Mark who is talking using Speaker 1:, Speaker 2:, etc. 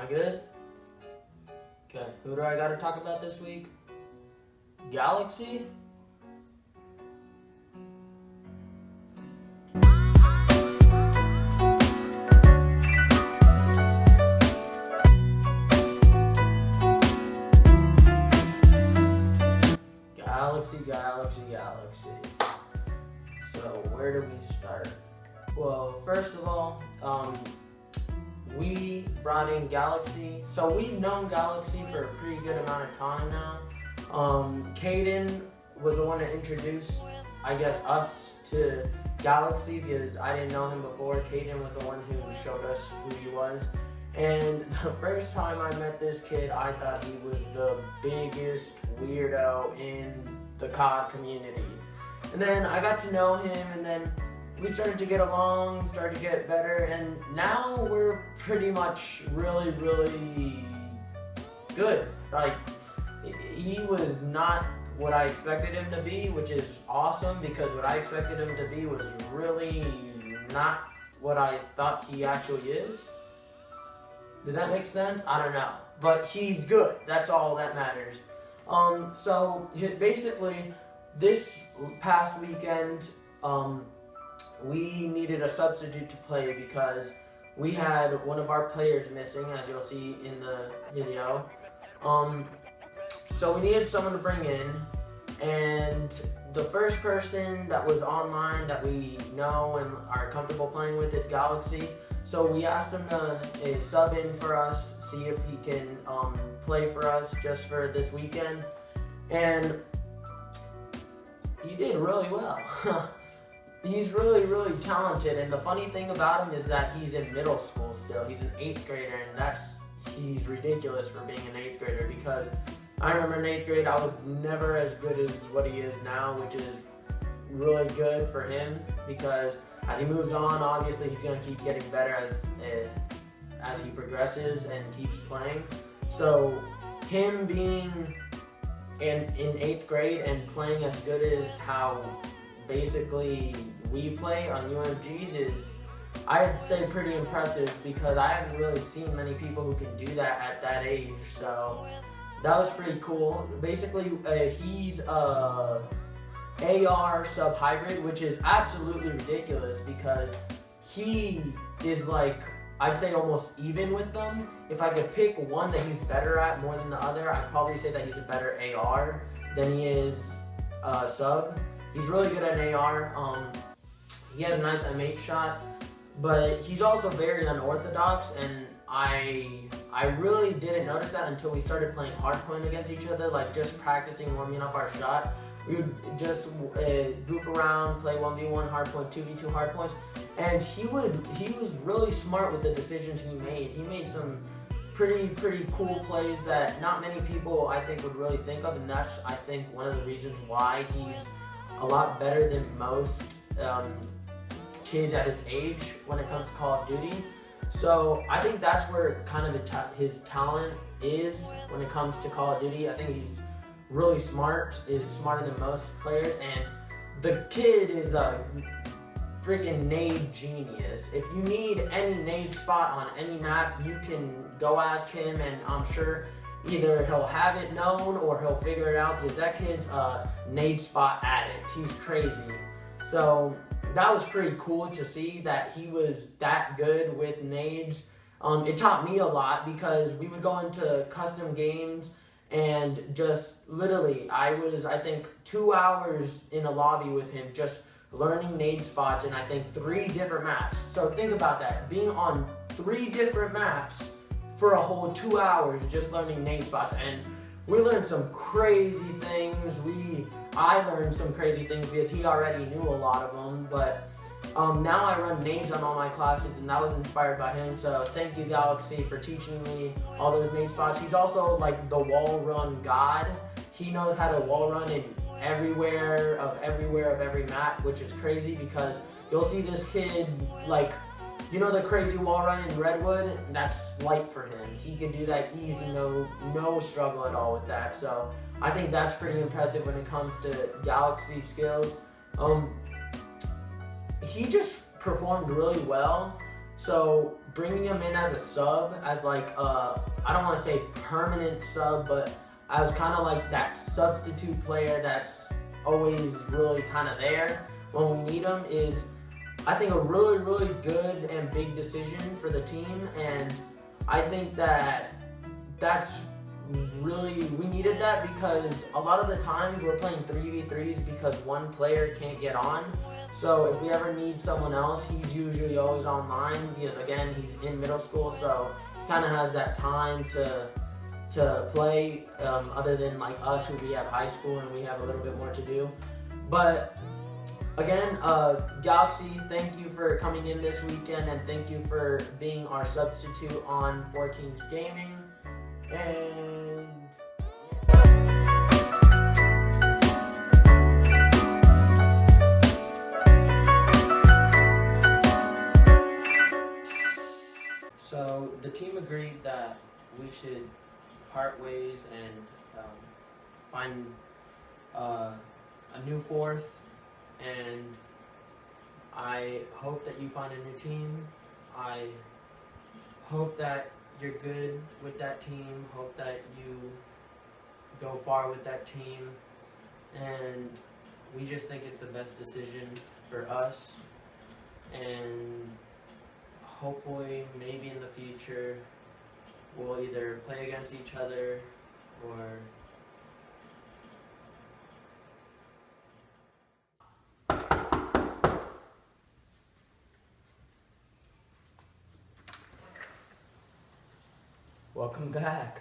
Speaker 1: Am I good? Okay, who do I gotta talk about this week? Galaxy? Galaxy. So where do we start? Well, first of all, we brought in Galaxy. So we've known Galaxy for a pretty good amount of time now. Caden was the one that introduced, I guess, us to Galaxy because I didn't know him before. Caden was the one who showed us who he was. And the first time I met this kid, I thought he was the biggest weirdo in the COD community. And then I got to know him, and then we started to get along, started to get better, and now we're pretty much really, really good. Like, he was not what I expected him to be, which is awesome, because what I expected him to be was really not what I thought he actually is. Did that make sense? I don't know. But he's good. That's all that matters. So basically, this past weekend, we needed a substitute to play because we had one of our players missing, as you'll see in the video. So we needed someone to bring in, and the first person that was online that we know and are comfortable playing with is Galaxy. So we asked him to sub in for us, see if he can play for us just for this weekend. And he did really well. He's really, really talented. And the funny thing about him is that he's in middle school still. He's an 8th grader, and he's ridiculous for being an 8th grader, because I remember in 8th grade I was never as good as what he is now, which is really good for him, because as he moves on, obviously he's going to keep getting better as he progresses and keeps playing. So him being in 8th grade and playing as good as how basically we play on UMGs is, I'd say, pretty impressive, because I haven't really seen many people who can do that at that age. So that was pretty cool. Basically, he's AR sub hybrid, which is absolutely ridiculous, because he is, like, I'd say almost even with them. If I could pick one that he's better at more than the other, I'd probably say that he's a better AR than he is sub. He's really good at AR. He has a nice MH shot, but he's also very unorthodox, and I really didn't notice that until we started playing hardpoint against each other, like just practicing warming up our shot. We would just goof around, play 1v1 hardpoint, 2v2 hardpoints, and he was really smart with the decisions he made. He made some pretty cool plays that not many people, I think, would really think of, and that's, I think, one of the reasons why he's a lot better than most kids at his age when it comes to Call of Duty. So I think that's where kind of his talent is when it comes to Call of Duty. I think he's really smart, is smarter than most players, and the kid is a freaking nade genius. If you need any nade spot on any map, you can go ask him, and I'm sure either he'll have it known or he'll figure it out, because that kid's a nade spot addict. He's crazy. So that was pretty cool to see that he was that good with nades. It taught me a lot, because we would go into custom games and just literally, I was, I think, 2 hours in a lobby with him just learning nade spots, and I think 3 different maps. So think about that, being on 3 different maps for a whole 2 hours just learning nade spots. And we learned some crazy things. I learned some crazy things because he already knew a lot of them, but now I run nades on all my classes, and that was inspired by him. So thank you, Galaxy, for teaching me all those nade spots. He's also like the wall run god. He knows how to wall run in everywhere of every map, which is crazy, because you'll see this kid, like, you know, the crazy wall run in Redwood? That's light for him. He can do that easy, no struggle at all with that. So I think that's pretty impressive when it comes to Galaxy skills. He just performed really well. So bringing him in as a sub, as like I don't want to say permanent sub, but as kind of like that substitute player that's always really kind of there when we need him, is I think a really, really good and big decision for the team. And I think that's really, we needed that, because a lot of the times we're playing 3v3s because one player can't get on. So if we ever need someone else, he's usually always online, because again, he's in middle school, so he kind of has that time to play, other than like us, who we have high school and we have a little bit more to do. But again, Galaxy, thank you for coming in this weekend, and thank you for being our substitute on 4 Kings Gaming. And so the team agreed that we should part ways and find a new fourth, and I hope that you find a new team. I hope that you're good with that team, hope that you go far with that team, and we just think it's the best decision for us, and hopefully maybe in the future we'll either play against each other or welcome back.